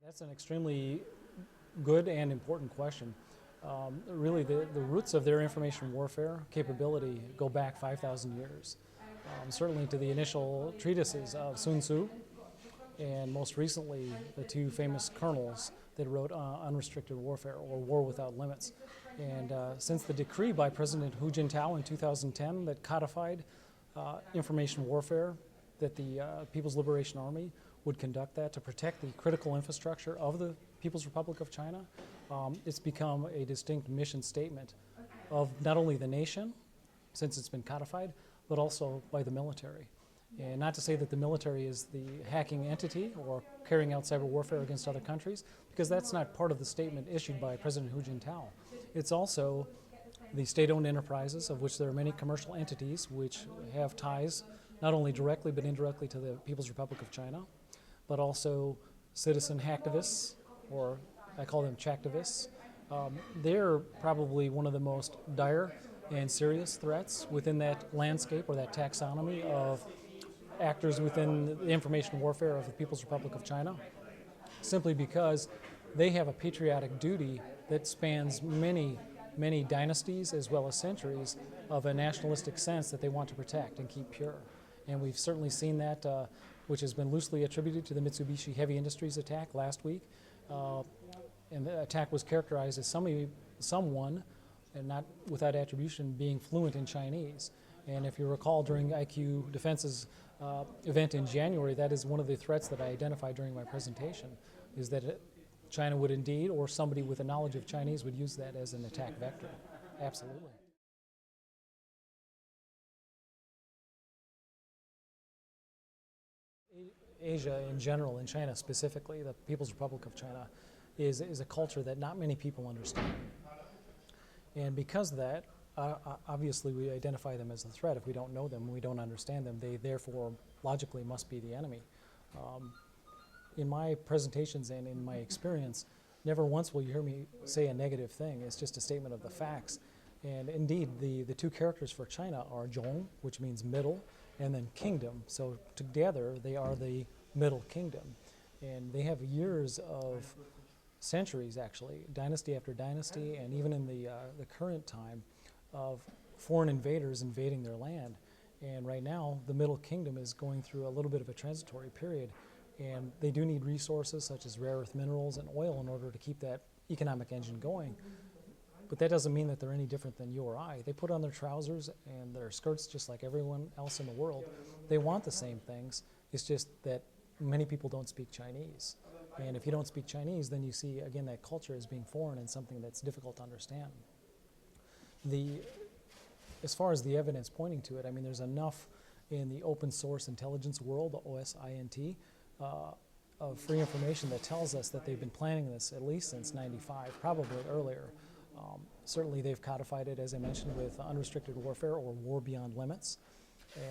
That's an extremely good and important question. Really, the roots of their information warfare capability go back 5,000 years. Certainly to the initial treatises of Sun Tzu, and most recently the two famous colonels that wrote Unrestricted Warfare or War Without Limits. And since the decree by President Hu Jintao in 2010 that codified information warfare, that the People's Liberation Army would conduct that to protect the critical infrastructure of the People's Republic of China, it's become a distinct mission statement of not only the nation, since it's been codified, but also by the military. And not to say that the military is the hacking entity or carrying out cyber warfare against other countries, because that's not part of the statement issued by President Hu Jintao. It's also the state-owned enterprises, of which there are many commercial entities which have ties not only directly but indirectly to the People's Republic of China, but also citizen hacktivists, or I call them chactivists. They're probably one of the most dire and serious threats within that landscape or that taxonomy of actors within the information warfare of the People's Republic of China, simply because they have a patriotic duty that spans many, many dynasties as well as centuries of a nationalistic sense that they want to protect and keep pure. And we've certainly seen that, which has been loosely attributed to the Mitsubishi Heavy Industries attack last week. And the attack was characterized as someone, and not without attribution, being fluent in Chinese. And if you recall, during IQ Defense's event in January, that is one of the threats that I identified during my presentation, is that China would indeed, or somebody with a knowledge of Chinese would use that as an attack vector. Absolutely. Asia in general, and China specifically, the People's Republic of China, is a culture that not many people understand. And because of that, obviously we identify them as a threat. If we don't know them, we don't understand them, they therefore logically must be the enemy. In my presentations and in my experience, never once will you hear me say a negative thing. It's just a statement of the facts. And indeed, the two characters for China are Zhong, which means middle, and then kingdom. So together, they are the Middle Kingdom. And they have years of centuries, actually, dynasty after dynasty, and even in the current time, of foreign invaders invading their land. And right now, the Middle Kingdom is going through a little bit of a transitory period. And they do need resources such as rare earth minerals and oil in order to keep that economic engine going. But that doesn't mean that they're any different than you or I. They put on their trousers and their skirts just like everyone else in the world. They want the same things. It's just that many people don't speak Chinese. And if you don't speak Chinese, then you see, again, that culture as being foreign and something that's difficult to understand. As far as the evidence pointing to it, I mean, there's enough in the open source intelligence world, the OSINT, of free information that tells us that they've been planning this at least since '95, probably earlier. Certainly they've codified it, as I mentioned, with unrestricted warfare or war beyond limits.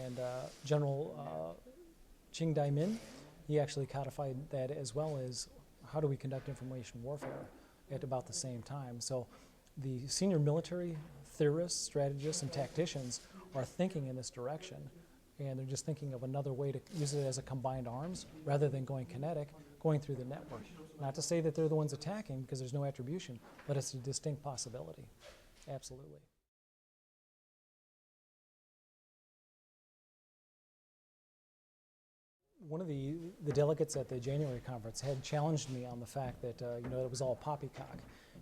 And General Qing Daimin, he actually codified that, as well as how do we conduct information warfare at about the same time. So the senior military theorists, strategists, and tacticians are thinking in this direction. And they're just thinking of another way to use it as a combined arms rather than going kinetic, going through the network. Not to say that they're the ones attacking, because there's no attribution, but it's a distinct possibility. Absolutely. One of the delegates at the January conference had challenged me on the fact that it was all poppycock.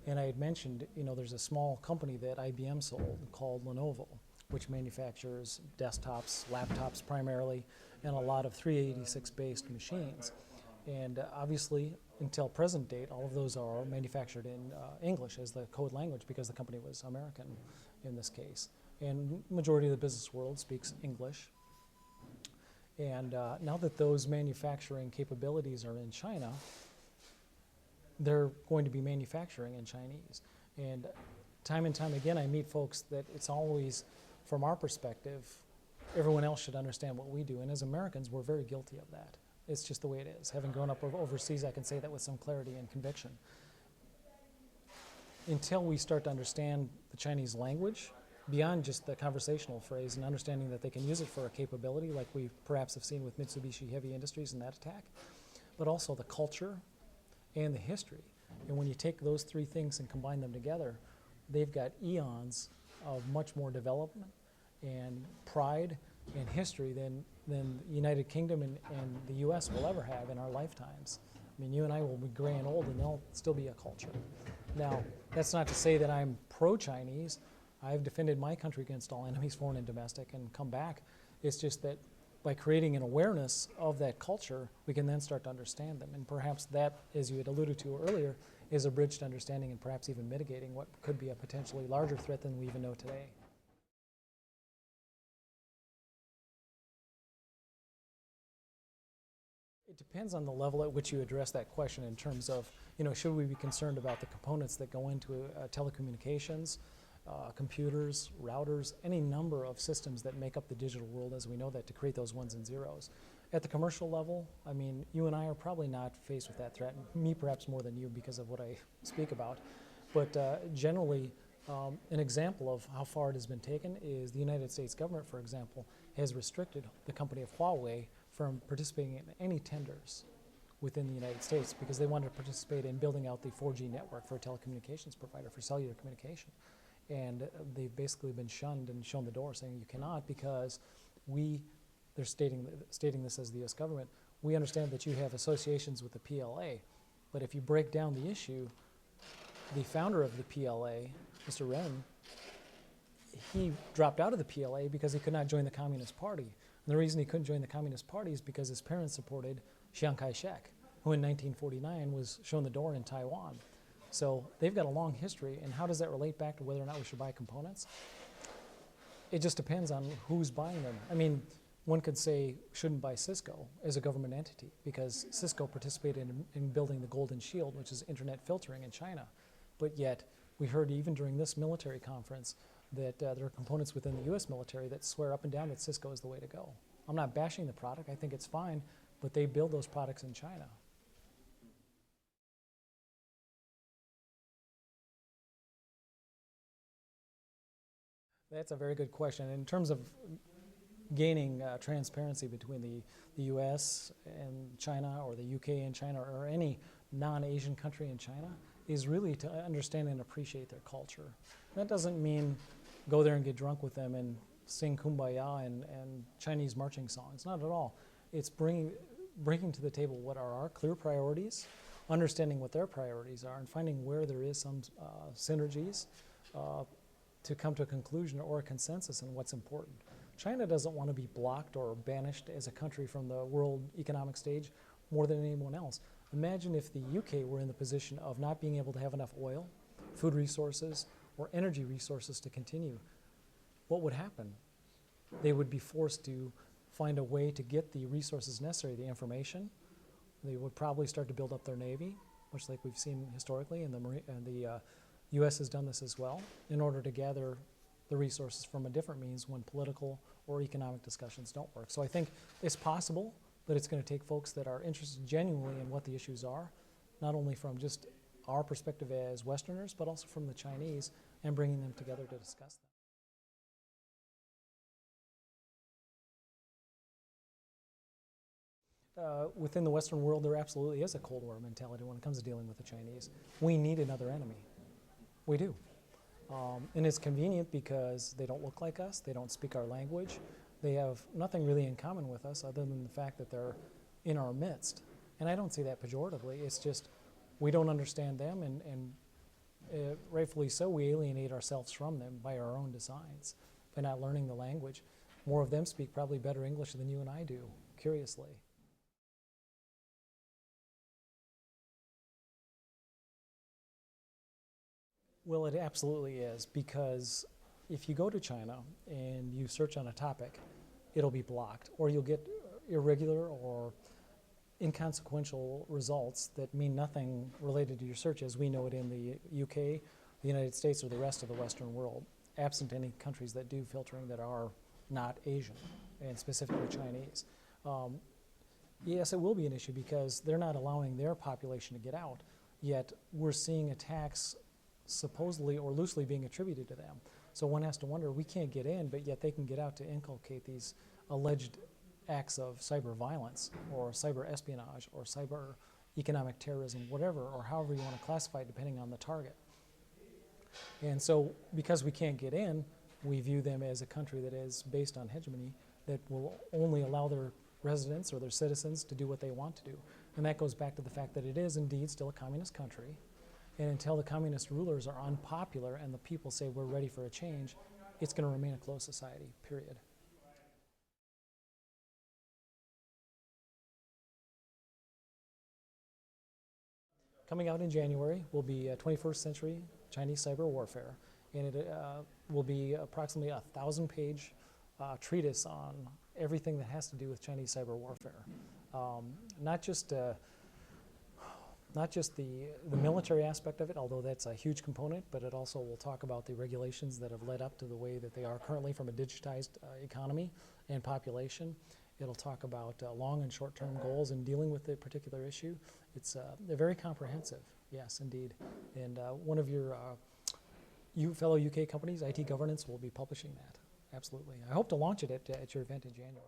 And I had mentioned, there's a small company that IBM sold called Lenovo, which manufactures desktops, laptops primarily, and a lot of 386-based machines. And obviously, until present date, all of those are manufactured in English as the code language, because the company was American in this case. And majority of the business world speaks English. And now that those manufacturing capabilities are in China, they're going to be manufacturing in Chinese. And time again, I meet folks that it's always, from our perspective, everyone else should understand what we do. And as Americans, we're very guilty of that. It's just the way it is. Having grown up overseas, I can say that with some clarity and conviction. Until we start to understand the Chinese language, beyond just the conversational phrase, and understanding that they can use it for a capability like we perhaps have seen with Mitsubishi Heavy Industries in that attack, but also the culture and the history. And when you take those three things and combine them together, they've got eons of much more development and pride and history than the United Kingdom and the U.S. will ever have in our lifetimes. I mean, you and I will be gray and old, and there'll still be a culture. Now, that's not to say that I'm pro-Chinese. I've defended my country against all enemies, foreign and domestic, and come back. It's just that by creating an awareness of that culture, we can then start to understand them. And perhaps that, as you had alluded to earlier, is a bridge to understanding and perhaps even mitigating what could be a potentially larger threat than we even know today. It depends on the level at which you address that question in terms of, should we be concerned about the components that go into telecommunications, computers, routers, any number of systems that make up the digital world as we know that to create those ones and zeros. At the commercial level, I mean, you and I are probably not faced with that threat, me perhaps more than you because of what I speak about. But generally, an example of how far it has been taken is the United States government, for example, has restricted the company of Huawei from participating in any tenders within the United States because they wanted to participate in building out the 4G network for a telecommunications provider for cellular communication. And they've basically been shunned and shown the door, saying you cannot because they're stating this as the U.S. government, we understand that you have associations with the PLA, but if you break down the issue, the founder of the PLA, Mr. Ren, he dropped out of the PLA because he could not join the Communist Party. And the reason he couldn't join the Communist Party is because his parents supported Chiang Kai-shek, who in 1949 was shown the door in Taiwan. So they've got a long history, and how does that relate back to whether or not we should buy components? It just depends on who's buying them. I mean, one could say shouldn't buy Cisco as a government entity because Cisco participated in building the Golden Shield, which is internet filtering in China. But yet, we heard even during this military conference that there are components within the U.S. military that swear up and down that Cisco is the way to go. I'm not bashing the product. I think it's fine, but they build those products in China. That's a very good question. In terms of gaining transparency between the U.S. and China or the U.K. and China or any non-Asian country in China is really to understand and appreciate their culture. That doesn't mean go there and get drunk with them and sing Kumbaya and Chinese marching songs. Not at all. It's bringing to the table what are our clear priorities, understanding what their priorities are, and finding where there is some synergies to come to a conclusion or a consensus on what's important. China doesn't want to be blocked or banished as a country from the world economic stage more than anyone else. Imagine if the UK were in the position of not being able to have enough oil, food resources, or energy resources to continue. What would happen? They would be forced to find a way to get the resources necessary, the information. They would probably start to build up their navy, much like we've seen historically, and the U.S. has done this as well, in order to gather the resources from a different means when political or economic discussions don't work. So I think it's possible, but it's going to take folks that are interested genuinely in what the issues are, not only from just our perspective as Westerners, but also from the Chinese, and bringing them together to discuss them. Within the Western world, there absolutely is a Cold War mentality when it comes to dealing with the Chinese. We need another enemy. We do. And it's convenient because they don't look like us, they don't speak our language, they have nothing really in common with us other than the fact that they're in our midst. And I don't see that pejoratively, it's just we don't understand them, and rightfully so, we alienate ourselves from them by our own designs, by not learning the language. More of them speak probably better English than you and I do, curiously. Well, it absolutely is, because if you go to China and you search on a topic, it'll be blocked, or you'll get irregular or inconsequential results that mean nothing related to your search as we know it in the UK, the United States, or the rest of the Western world, absent any countries that do filtering that are not Asian, and specifically Chinese. Yes, it will be an issue because they're not allowing their population to get out, yet we're seeing attacks supposedly or loosely being attributed to them. So one has to wonder, we can't get in, but yet they can get out to inculcate these alleged acts of cyber violence or cyber espionage or cyber economic terrorism, whatever, or however you want to classify it, depending on the target. And so, because we can't get in, we view them as a country that is based on hegemony, that will only allow their residents or their citizens to do what they want to do. And that goes back to the fact that it is indeed still a communist country. And until the communist rulers are unpopular and the people say we're ready for a change, it's going to remain a closed society, period. Coming out in January will be 21st Century Chinese Cyber Warfare, and it will be approximately a 1,000-page treatise on everything that has to do with Chinese cyber warfare. Not just the military aspect of it, although that's a huge component, but it also will talk about the regulations that have led up to the way that they are currently from a digitized economy and population. It'll talk about long and short-term goals in dealing with the particular issue. They're very comprehensive, yes, indeed. And one of your fellow UK companies, IT Governance, will be publishing that. Absolutely. I hope to launch it at your event in January.